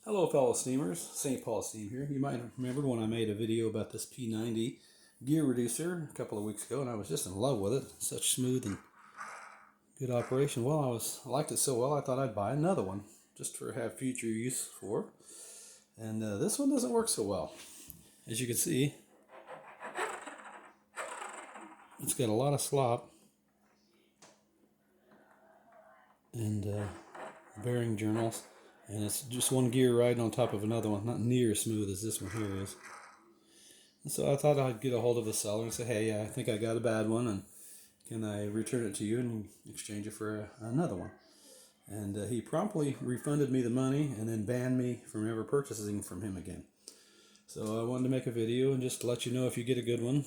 Hello fellow steamers, St. Paul Steam here. You might remember when I made a video about this P90 gear reducer a couple of weeks ago, and I was just in love with it. Such smooth and good operation. Well, I liked it so well I thought I'd buy another one just for have future use for. And this one doesn't work so well. As you can see, it's got a lot of slop and bearing journals, and it's just one gear riding on top of another one, not near as smooth as this one here is. And so I thought I'd get a hold of the seller and say, hey, I think I got a bad one, and can I return it to you and exchange it for another one? And he promptly refunded me the money and then banned me from ever purchasing from him again. So I wanted to make a video and just let you know, if you get a good one,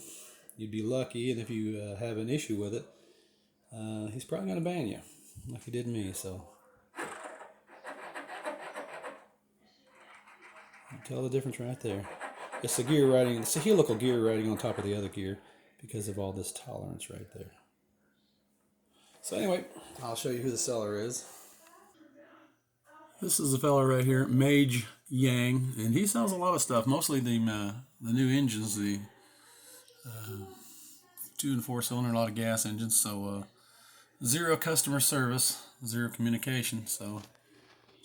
you'd be lucky, and if you have an issue with it, he's probably going to ban you, like he did me. So you tell the difference right there. It's the gear riding, it's a helical gear riding on top of the other gear because of all this tolerance right there. So anyway, I'll show you who the seller is. This is the fellow right here, Mage-yang, and he sells a lot of stuff. Mostly the new engines, the 2 and 4 cylinder, a lot of gas engines. So zero customer service, zero communication. So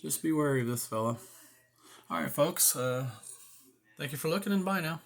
just be wary of this fella. All right, folks. Thank you for looking, and bye now.